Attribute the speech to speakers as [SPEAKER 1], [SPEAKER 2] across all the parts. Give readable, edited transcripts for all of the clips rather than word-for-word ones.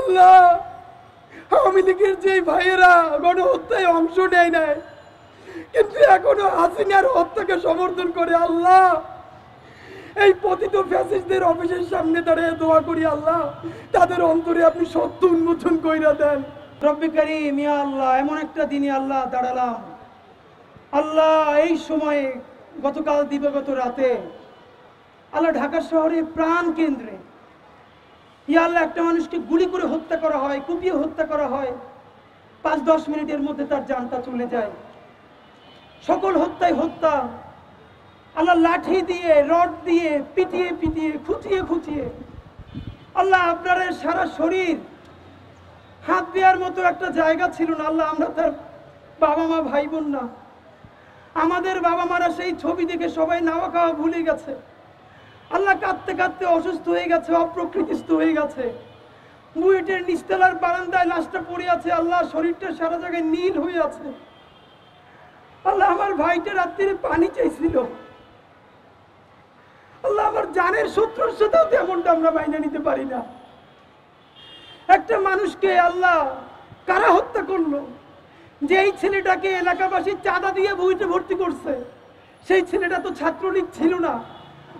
[SPEAKER 1] আল্লাহ, আওয়ামী লীগের যে ভাইয়েরা গণহত্যায় অংশ নেয় নাই কিন্তু এখনো হাসিনার হত্যাকে সমর্থন করে, আল্লাহ এই পতিত ফ্যাসিস্টদের অফিসের সামনে দাঁড়িয়ে দোয়া করি, আল্লাহ তাদের অন্তরে আপনি সত্য উন্মোচন কইরা দেন। রব্বে কারীম, ইয়া আল্লাহ, এমন একটা দিনে আল্লাহ দাঁড়ালাম। আল্লাহ, এই সময়ে গতকাল দিবাগত রাতে আল্লাহ ঢাকা শহরে প্রাণ কেন্দ্রে ইয়া আল্লাহ একটা মানুষকে গুলি করে হত্যা করা হয়, কুপিয়ে হত্যা করা হয়। 5-10 মিনিটের মধ্যে তার জানটা চলে যায়। সকল হত্যায় হত্যা। আল্লাহ লাঠি দিয়ে, রড দিয়ে পিটিয়ে পিটিয়ে, খুঁচিয়ে খুঁচিয়ে আল্লাহ আপনার সারা শরীর হাত দেওয়ার মতো একটা জায়গা ছিল না। আল্লাহ, আমরা তার বাবা মা ভাই বোন না। আমাদের বাবা মারা সেই ছবি দেখে সবাই নাওয়া খাওয়া ভুলে গেছে। আল্লাহ, কাঁদতে কাঁদতে অসুস্থ হয়ে গেছে, অপ্রকৃতিস্থ হয়ে গেছে। বুয়েটের নিচতলার বারান্দায় লাশটা পড়ে আছে। আল্লাহ, শরীরটা সারা জায়গায় নীল হয়ে আছে। আল্লাহ, আমার ভাইটা রাত্রিরে পানি চাইছিল। আল্লাহ, আমার জানের শত্রুর সাথেও তেমনটা আমরা মাইনে নিতে পারি না। একটা মানুষকে আল্লাহ কারা হত্যা করলো? যেই ছেলেটাকে এলাকাবাসী চাঁদা দিয়ে বুয়েটে ভর্তি করছে, সেই ছেলেটা তো ছাত্রলীগ ছিল না,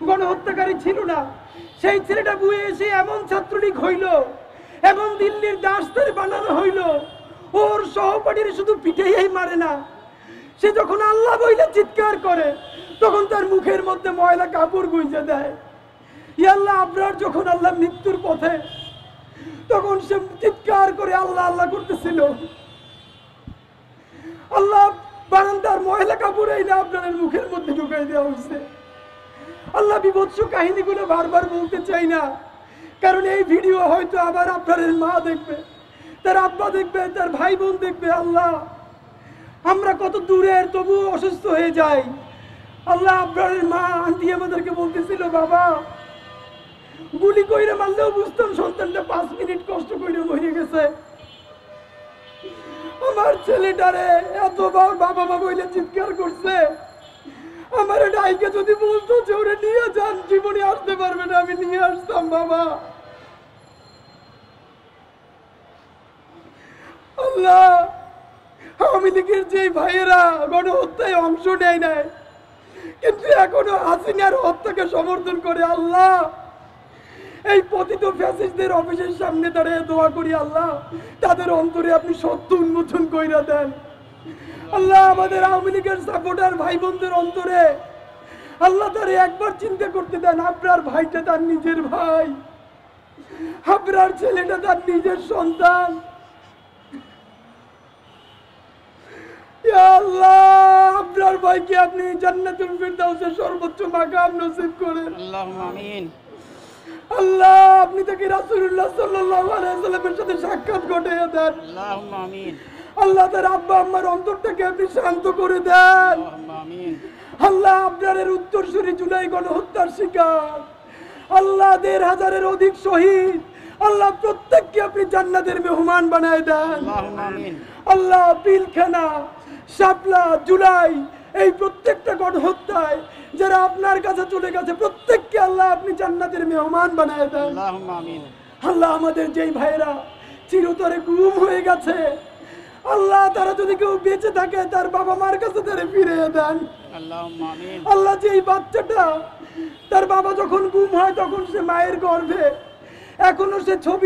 [SPEAKER 1] গণহত্যাকারী ছিল না। সেই ছেলেটা বুয়ে এসে এমন ছাত্রলীগ হইল, এমন দিল্লির দাসদের বানানো হইল, ওর সহপাঠীর শুধু পিঠেই মারে না, সে যখন আল্লাহ বইলে চিৎকার করে তখন তার মুখের মধ্যে ময়লা কাপড় গুঁজে দেয়। ইয়া আল্লাহ, আপনার যখন আল্লাহ মৃত্যুর পথে, তখন সে চিৎকার করে আল্লাহ আল্লাহ করতেছিল। আল্লাহ, বারান্দার ময়লা কাপড় এই না আপনার মুখের মধ্যে ঢুকাই দেওয়া হয়েছে। আল্লাহ, বিভৎস কাহিনীগুলো বারবার বলতে চাই না, কারণ এই ভিডিও হয়তো আবার আপনার মা দেখবে, তার আব্বা দেখবে, তার ভাই বোন দেখবে। আল্লাহ, আমরা কত দূরের, তবু অসুস্থ হয়ে যাই। আল্লাহ, আপনার মা আন্টি আমাদেরকে বলতেছিল, বাবা গুলি কইরে মারলেও বুঝতাম সন্তানটা 5 মিনিট কষ্ট করে মরে গেছে। আমার ছেলেটারে এতবার বাবা মা বইলে চিৎকার করছে। আমার ডাইকে যদি বলতো যে ওরে নিয়ে যান, জীবনে আসতে পারবে না, আমি নিয়ে আসতাম। বাবা, আল্লাহ, আওয়ামী লীগের যে ভাইয়েরা গণহত্যায় অংশ নেয় নাই কিন্তু এখনো হাসিনার হত্যাকে সমর্থন করে, আল্লাহ এই পতিত ফ্যাসিস্টদের অফিসের সামনে দাঁড়িয়ে দোয়া করি, আল্লাহ তাদের অন্তরে আপনি সত্য উন্মোচন কইরা দেন। আল্লাহ, আমাদের আওয়ামী লীগের সাপোর্টার ভাই বোনদের অন্তরে আল্লাহ তারে একবার চিন্তা করতে দেন। আপনার ভাইটা তার নিজের ভাই, আপনার ছেলেটা তার নিজের সন্তান। ইয়া আল্লাহ, আপনার ভাইকে আপনি জান্নাতুল ফিরদাউসের সর্বোচ্চ মাকাম নসিব করেন।
[SPEAKER 2] আল্লাহুম্মা আমিন।
[SPEAKER 1] আল্লাহ, আপনি তাকে রাসূলুল্লাহ সাল্লাল্লাহু আলাইহি ওয়াসাল্লামের সাথে সাক্ষাৎ ঘটিয়ে দেন।
[SPEAKER 2] আল্লাহুম্মা আমিন।
[SPEAKER 1] আল্লাহ, তার আব্বা আম্মার অন্তরটাকে আপনি শান্ত করে দেন।
[SPEAKER 2] আল্লাহুম্মা আমিন।
[SPEAKER 1] আল্লাহ, আপনার উত্তরসূরি জুলাই গণহত্যার শিকার আল্লাহ 1,500-এর অধিক শহীদ, আল্লাহ প্রত্যেককে আপনি জান্নাতের মেহমান বানায় দেন।
[SPEAKER 2] আল্লাহুম্মা আমিন।
[SPEAKER 1] আল্লাহ, পিলখানা, শাপলা, জুলাই, এই প্রত্যেকটা গণহত্যায় যারা আপনার কাছে চলে গেছে প্রত্যেককে আল্লাহ আপনি জান্নাতের মেহমান বানায় দেন।
[SPEAKER 2] আল্লাহুম্মা আমিন।
[SPEAKER 1] আল্লাহ, আমাদের যেই ভাইরা চিরতরে গুম হয়ে গেছে, আল্লাহ তারা যদি কেউ বেঁচে থাকে তার বাবা মার কাছে তারা ফিরিয়ে দেন।
[SPEAKER 2] আল্লাহুম্মা আমিন।
[SPEAKER 1] আল্লাহ, যেই বাচ্চাটা তার বাবা যখন গুম হয় তখন সে মায়ের গর্ভে, এখনো সে ছবি